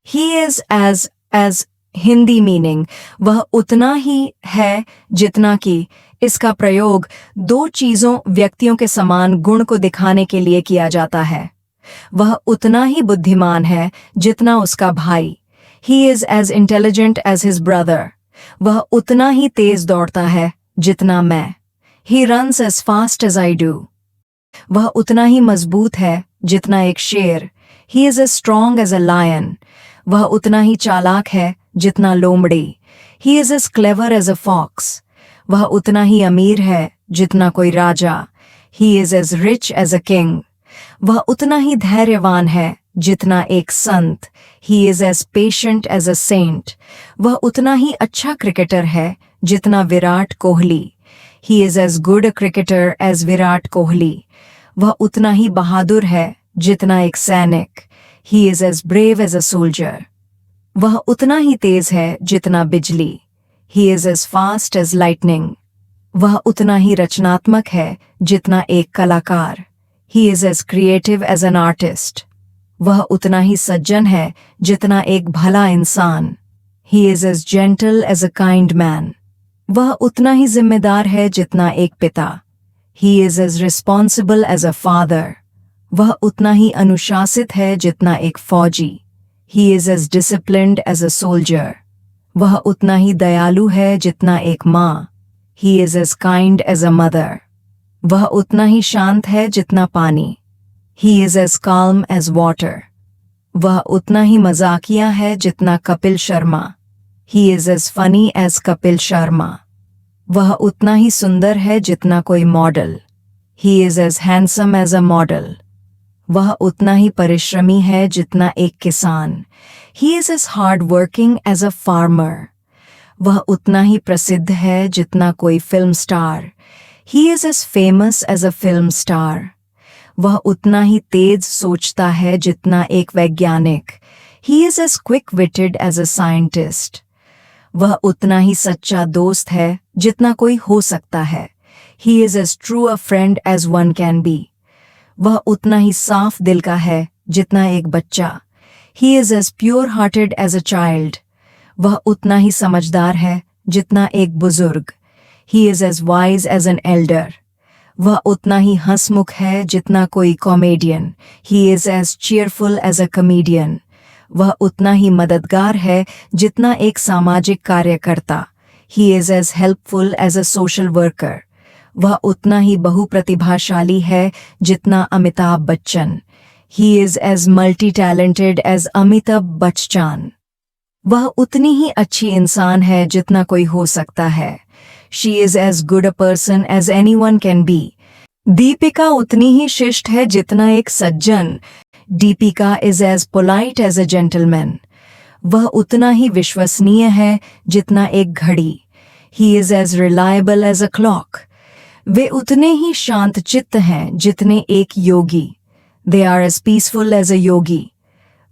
He is as Hindi meaning वह उतना ही है जितना कि। इसका प्रयोग दो चीजों व्यक्तियों के समान गुण को दिखाने के लिए किया जाता है। वह उतना ही बुद्धिमान है जितना उसका भाई। He is as intelligent as his brother. वह उतना ही तेज दौड़ता है जितना मैं। He runs as fast as I do. वह उतना ही मजबूत है जितना एक शेर। He is as strong as a lion. वह उतना ही चालाक है जितना लोमड़ी। He is as clever as a fox. वह उतना ही अमीर है जितना कोई राजा। He is as rich as a king. वह उतना ही धैर्यवान है जितना एक संत। He is as patient as a saint. वह उतना ही अच्छा क्रिकेटर है जितना Virat Kohli. He is as good a cricketer as Virat Kohli. वह उतना ही बहादुर है जितना एक सैनिक। He is as brave as a soldier. वह उतना ही तेज है जितना बिजली। He is as fast as lightning. वह उतना ही रचनात्मक है जितना एक कलाकार। ही is as creative as an artist. वह उतना ही सज्जन है जितना एक भला इंसान। He is as gentle as a kind man. वह उतना ही जिम्मेदार है जितना एक पिता। He is as responsible as a father. वह उतना ही अनुशासित है जितना एक फौजी। He is as disciplined as a soldier. वह उतना ही दयालु है जितना एक माँ। He is as kind as a mother. वह उतना ही शांत है जितना पानी। He is as calm as water. वह उतना ही मजाकिया है जितना Kapil Sharma. He is as funny as Kapil Sharma. वह उतना ही सुंदर है जितना कोई model. He is as handsome as a model. वह उतना ही परिश्रमी है जितना एक किसान। He is as hard working as a farmer. वह उतना ही प्रसिद्ध है जितना कोई film star. He is as famous as a film star. वह उतना ही तेज सोचता है जितना एक वैज्ञानिक। He is as quick witted as a scientist. वह उतना ही सच्चा दोस्त है जितना कोई हो सकता है। He is as true a friend as one can be. वह उतना ही साफ दिल का है जितना एक बच्चा। He is as pure hearted as a child. वह उतना ही समझदार है जितना एक बुजुर्ग। He is as wise as an elder. वह उतना ही हंसमुख है जितना कोई comedian. He is as cheerful as a comedian. वह उतना ही मददगार है जितना एक सामाजिक कार्यकर्ता। He is as helpful as a social worker. वह उतना ही बहुप्रतिभाशाली है जितना Amitabh Bachchan. He is as multi talented as Amitabh Bachchan. वह उतनी ही अच्छी इंसान है जितना कोई हो सकता है। She is as good a person as anyone can be. Deepika उतनी ही शिष्ट है जितना एक सज्जन। Deepika is as polite as a gentleman. वह उतना ही विश्वसनीय है जितना एक घड़ी। He is as reliable as a clock. वे उतने ही शांतचित्त हैं जितने एक योगी। They are as peaceful as a yogi.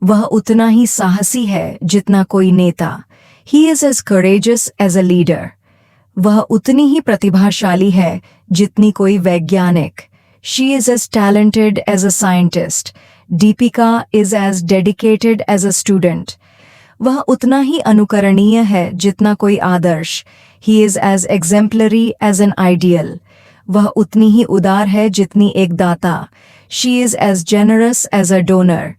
वह उतना ही साहसी है जितना कोई नेता। He is as courageous as a leader. वह उतनी ही प्रतिभाशाली है जितनी कोई वैज्ञानिक। She is as talented as a scientist. Deepika is as dedicated as a student. वह उतना ही अनुकरणीय है जितना कोई आदर्श। He is as exemplary as an ideal. वह उतनी ही उदार है जितनी एक दाता। She is as generous as a donor.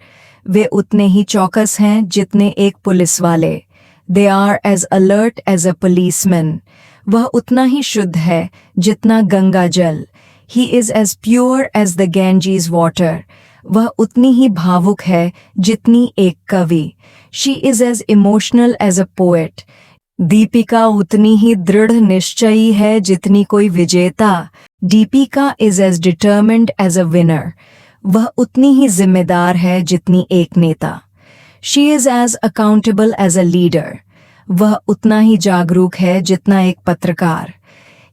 वे उतने ही चौकस हैं जितने एक पुलिस वाले। They are as alert as a policeman. वह उतना ही शुद्ध है जितना गंगा जल। He is as pure as the Ganges water. वह उतनी ही भावुक है जितनी एक कवि। She is as emotional as a poet. Deepika उतनी ही दृढ़ निश्चयी है जितनी कोई विजेता। Deepika is as determined as a winner. वह उतनी ही जिम्मेदार है जितनी एक नेता। She is as accountable as a leader. वह उतना ही जागरूक है जितना एक पत्रकार।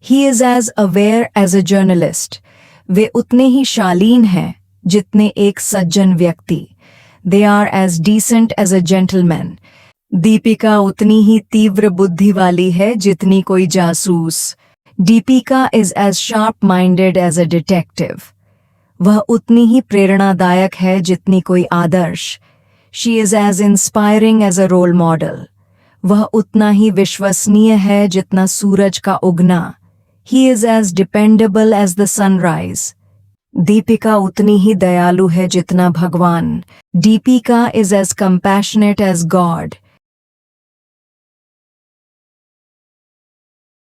He is as aware as a journalist. वे उतने ही शालीन हैं जितने एक सज्जन व्यक्ति। They are as decent as a gentleman. Deepika उतनी ही तीव्र बुद्धि वाली है जितनी कोई जासूस। Deepika is as sharp minded as a detective. वह उतनी ही प्रेरणादायक है जितनी कोई आदर्श। She is as inspiring as a role model. वह उतना ही विश्वसनीय है जितना सूरज का उगना। He is as dependable as the sunrise. Deepika उतनी ही दयालु है जितना भगवान। Deepika is as compassionate as God.